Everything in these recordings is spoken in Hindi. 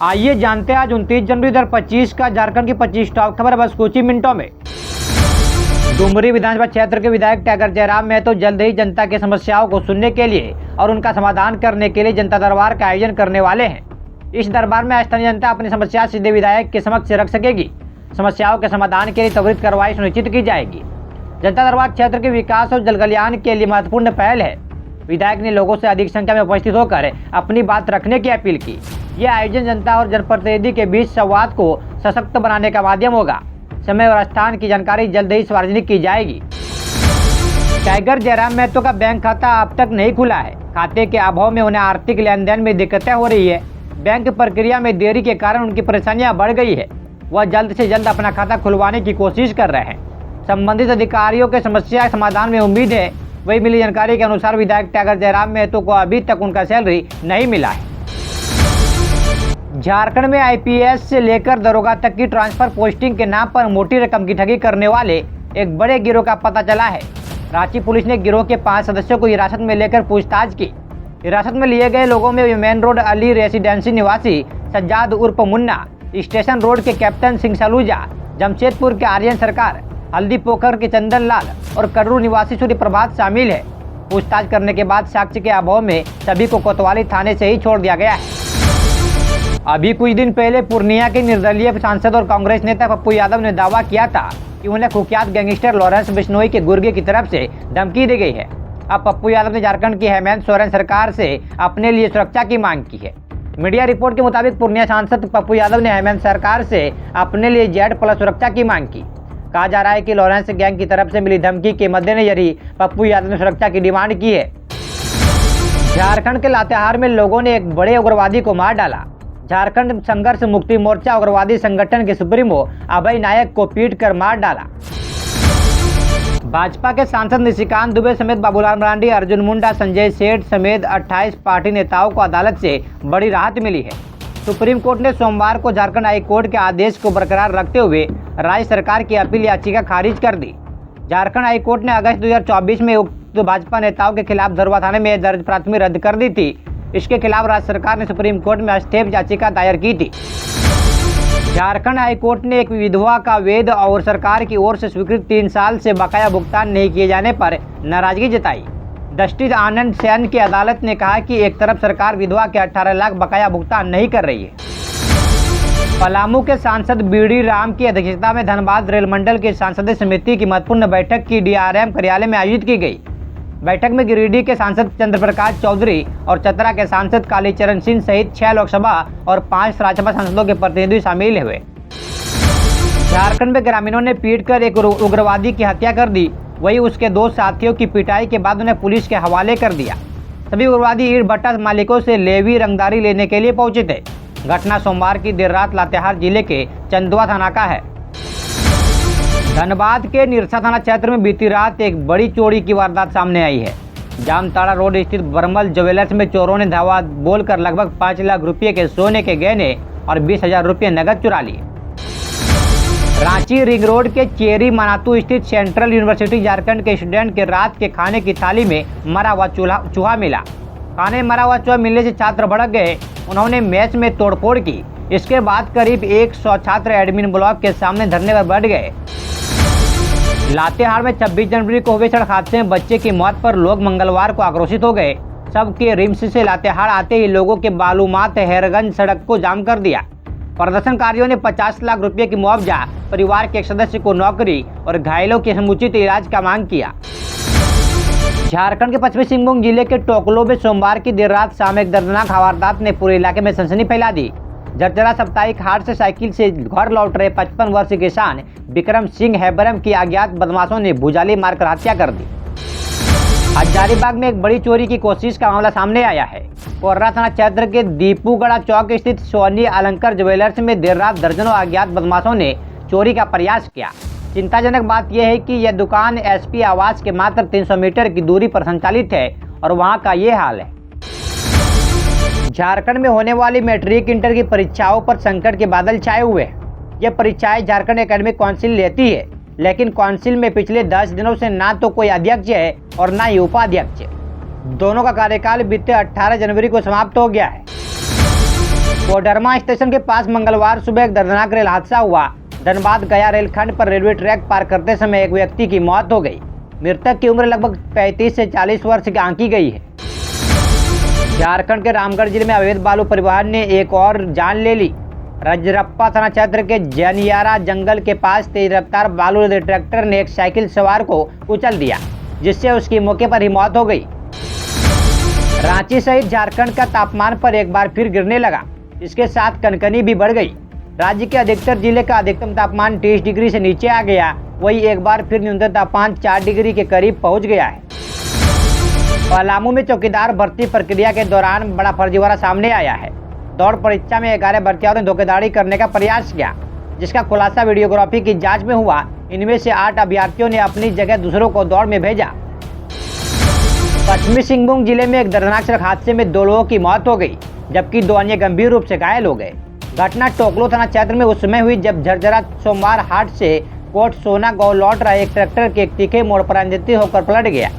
आइए जानते हैं आज 29 जनवरी 2025 का झारखंड की 25 टॉप खबर बस कुछ ही मिनटों में। डुमरी विधानसभा क्षेत्र के विधायक टाइगर जयराम महतो जल्द ही जनता की समस्याओं को सुनने के लिए और उनका समाधान करने के लिए जनता दरबार का आयोजन करने वाले हैं। इस दरबार में स्थानीय जनता अपनी समस्या सीधे विधायक के समक्ष रख सकेगी। समस्याओं के समाधान के लिए त्वरित कार्रवाई सुनिश्चित की जाएगी। जनता दरबार क्षेत्र के विकास और जल कल्याण के लिए महत्वपूर्ण पहल है। विधायक ने लोगों से अधिक संख्या में उपस्थित होकर अपनी बात रखने की अपील की। यह आयोजन जनता और जनप्रतिनिधि के बीच संवाद को सशक्त बनाने का माध्यम होगा। समय और स्थान की जानकारी जल्द ही सार्वजनिक की जाएगी। टाइगर जयराम महतो का बैंक खाता अब तक नहीं खुला है। खाते के अभाव में उन्हें आर्थिक लेन देन में दिक्कतें हो रही है। बैंक प्रक्रिया में देरी के कारण उनकी परेशानियां बढ़ गई है। वह जल्द से जल्द अपना खाता खुलवाने की कोशिश कर रहे हैं। संबंधित अधिकारियों के समस्या समाधान में उम्मीद है। वही मिली जानकारी के अनुसार विधायक टाइगर जयराम महतो को अभी तक उनका सैलरी नहीं मिला है। झारखंड में आईपीएस से लेकर दरोगा तक की ट्रांसफर पोस्टिंग के नाम पर मोटी रकम की ठगी करने वाले एक बड़े गिरोह का पता चला है। रांची पुलिस ने गिरोह के 5 सदस्यों को हिरासत में लेकर पूछताछ की। हिरासत में लिए गए लोगों में मेन रोड अली रेसिडेंसी निवासी सज्जाद उर्फ मुन्ना, स्टेशन रोड के कैप्टन सिंह सलूजा, जमशेदपुर के आर्यन सरकार, हल्दी पोखर के चंदन लाल और कड़रू निवासी सूर्य प्रभात शामिल है। पूछताछ करने के बाद साक्ष्य के अभाव में सभी को कोतवाली थाने से ही छोड़ दिया गया है। अभी कुछ दिन पहले पूर्णिया के निर्दलीय सांसद और कांग्रेस नेता पप्पू यादव ने दावा किया था कि उन्हें कुख्यात गैंगस्टर लॉरेंस बिश्नोई के गुर्गे की तरफ से धमकी दी गई है। अब पप्पू यादव ने झारखंड की हेमंत सोरेन सरकार से अपने लिए सुरक्षा की मांग की है। मीडिया रिपोर्ट के मुताबिक पूर्णिया सांसद पप्पू यादव ने हेमंत सरकार से अपने लिए Z+ सुरक्षा की मांग की। कहा जा रहा है कि लॉरेंस गैंग की तरफ से मिली धमकी के मद्देनजर ही पप्पू यादव ने सुरक्षा की डिमांड की है। झारखंड के लातेहार में लोगों ने एक बड़े उग्रवादी को मार डाला। झारखंड संघर्ष मुक्ति मोर्चा उग्रवादी संगठन के सुप्रीमो अभय नायक को पीटकर मार डाला। भाजपा के सांसद निशिकांत दुबे समेत बाबूलाल मरांडी, अर्जुन मुंडा, संजय सेठ समेत 28 पार्टी नेताओं को अदालत से बड़ी राहत मिली है। सुप्रीम कोर्ट ने सोमवार को झारखंड हाई कोर्ट के आदेश को बरकरार रखते हुए राज्य सरकार की अपील याचिका खारिज कर दी। झारखंड हाई कोर्ट ने अगस्त 2024 में उक्त भाजपा नेताओं के खिलाफ धरवा थाने में दर्ज प्राथमिकी रद्द कर दी थी। इसके खिलाफ राज्य सरकार ने सुप्रीम कोर्ट में हस्तक्षेप याचिका दायर की थी। झारखंड हाई कोर्ट ने एक विधवा का वैध और सरकार की ओर से स्वीकृत 3 साल से बकाया भुगतान नहीं किए जाने पर नाराजगी जताई। जस्टिस आनंद सेन की अदालत ने कहा कि एक तरफ सरकार विधवा के 18 लाख बकाया भुगतान नहीं कर रही है। पलामू के सांसद बीडी राम की अध्यक्षता में धनबाद रेल मंडल की सांसदीय समिति की महत्वपूर्ण बैठक की DRM कार्यालय में आयोजित की गई। बैठक में गिरिडीह के सांसद चंद्रप्रकाश चौधरी और चतरा के सांसद कालीचरण सिंह सहित 6 लोकसभा और 5 राज्यसभा सांसदों के प्रतिनिधि शामिल हुए। झारखंड में ग्रामीणों ने पीटकर एक उग्रवादी की हत्या कर दी। वही उसके 2 साथियों की पिटाई के बाद उन्हें पुलिस के हवाले कर दिया। सभी उग्रवादी ईंट भट्टा मालिकों से लेवी रंगदारी लेने के लिए पहुंचे थे। घटना सोमवार की देर रात लातेहार जिले के चंदवा थाना का है। धनबाद के निरसा थाना क्षेत्र में बीती रात एक बड़ी चोरी की वारदात सामने आई है। जामताड़ा रोड स्थित बर्मल ज्वेलर्स में चोरों ने धावा बोलकर लगभग 5 लाख रुपये के सोने के गहने और 20,000 रुपये नकद चुरा लिए। रांची रिंग रोड के चेरी मनातू स्थित सेंट्रल यूनिवर्सिटी झारखंड के स्टूडेंट के रात के खाने की थाली में मरा हुआ चूहा मिला। खाने में मरा हुआ चूहा मिलने से छात्र भड़क गए। उन्होंने मेस में तोड़फोड़ की। इसके बाद करीब 100 छात्र एडमिन ब्लॉक के सामने धरने पर बैठ गए। लातेहार में 26 जनवरी को हुए सड़क हादसे में बच्चे की मौत पर लोग मंगलवार को आक्रोशित हो गए। सब के रिम्स से लातेहार आते ही लोगों के बालूमात हैरगंज सड़क को जाम कर दिया। प्रदर्शनकारियों ने 50 लाख रुपए की मुआवजा, परिवार के एक सदस्य को नौकरी और घायलों के समुचित इलाज का मांग किया। झारखंड के पश्चिमी सिंहभूम जिले के टोकलो में सोमवार की देर रात शाम एक दर्दनाक वारदात ने पूरे इलाके में सनसनी फैला दी। जर्जरा साप्ताहिक हाट से साइकिल से घर लौट रहे 55 वर्षीय किसान विक्रम सिंह हैबरम की अज्ञात बदमाशों ने भुजाली मारकर हत्या कर दी। हजारीबाग में एक बड़ी चोरी की कोशिश का मामला सामने आया है। कोर्रा थाना क्षेत्र के दीपूगढ़ा चौक स्थित सोनी अलंकर ज्वेलर्स में देर रात दर्जनों अज्ञात बदमाशों ने चोरी का प्रयास किया। चिंताजनक बात यह है कि यह दुकान SP आवास के मात्र 300 मीटर की दूरी पर संचालित है और वहां का ये हाल है। झारखंड में होने वाली मैट्रिक इंटर की परीक्षाओं पर संकट के बादल छाए हुए हैं। यह परीक्षाएं झारखंड एकेडमिक काउंसिल लेती है, लेकिन काउंसिल में पिछले 10 दिनों से ना तो कोई अध्यक्ष है और ना ही उपाध्यक्ष है। दोनों का कार्यकाल बीते 18 जनवरी को समाप्त हो गया है। कोडरमा स्टेशन के पास मंगलवार सुबह एक दर्दनाक रेल हादसा हुआ। धनबाद गया रेलखंड पर रेलवे ट्रैक पार करते समय एक व्यक्ति की मौत हो गई। मृतक की उम्र लगभग 35 से 40 वर्ष की आंकी गई है। झारखंड के रामगढ़ जिले में अवैध बालू परिवहन ने एक और जान ले ली। रजरप्पा थाना क्षेत्र के जनियारा जंगल के पास तेज रफ्तार बालू लदे ट्रैक्टर ने एक साइकिल सवार को कुचल दिया, जिससे उसकी मौके पर ही मौत हो गई। रांची सहित झारखंड का तापमान पर एक बार फिर गिरने लगा। इसके साथ कनकनी भी बढ़ गई। राज्य के अधिकतर जिले का अधिकतम तापमान 30 डिग्री से नीचे आ गया। वहीं एक बार फिर न्यूनतम तापमान 4 डिग्री के करीब पहुंच गया है। पलामू में चौकीदार भर्ती प्रक्रिया के दौरान बड़ा फर्जीवाड़ा सामने आया है। दौड़ परीक्षा में 11 भर्तियों ने धोखाधड़ी करने का प्रयास किया, जिसका खुलासा वीडियोग्राफी की जांच में हुआ। इनमें से 8 अभ्यर्थियों ने अपनी जगह दूसरों को दौड़ में भेजा। पश्चिमी सिंहभूम जिले में एक दर्दनाक सड़क हादसे में 2 लोगों की मौत हो गई, जबकि 2 अन्य गंभीर रूप से घायल हो गए। घटना टोकलो थाना क्षेत्र में उस समय हुई जब झरझरा सोमवार हाट से कोट सोना गांव लौट रहा एक ट्रैक्टर के एक तीखे मोड़ पर अनियंत्रित होकर पलट गया।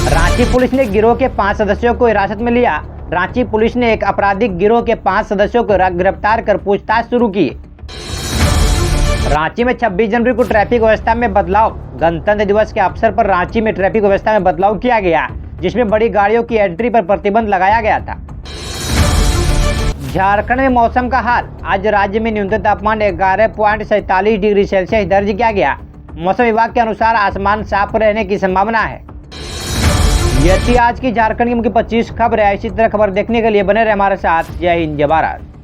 रांची पुलिस ने गिरोह के 5 सदस्यों को हिरासत में लिया। रांची पुलिस ने एक आपराधिक गिरोह के 5 सदस्यों को गिरफ्तार कर पूछताछ शुरू की। रांची में 26 जनवरी को ट्रैफिक व्यवस्था में बदलाव। गणतंत्र दिवस के अवसर पर रांची में ट्रैफिक व्यवस्था में बदलाव किया गया, जिसमें बड़ी गाड़ियों की एंट्री पर प्रतिबंध लगाया गया था। झारखंड में मौसम का हाल। आज राज्य में न्यूनतम तापमान 11.47 डिग्री सेल्सियस दर्ज किया गया। मौसम विभाग के अनुसार आसमान साफ रहने की संभावना है। यह थी आज की झारखंड की मुख्य 25 खबर है। इसी तरह खबर देखने के लिए बने रहे हमारे साथ। जय हिंद, जय भारत।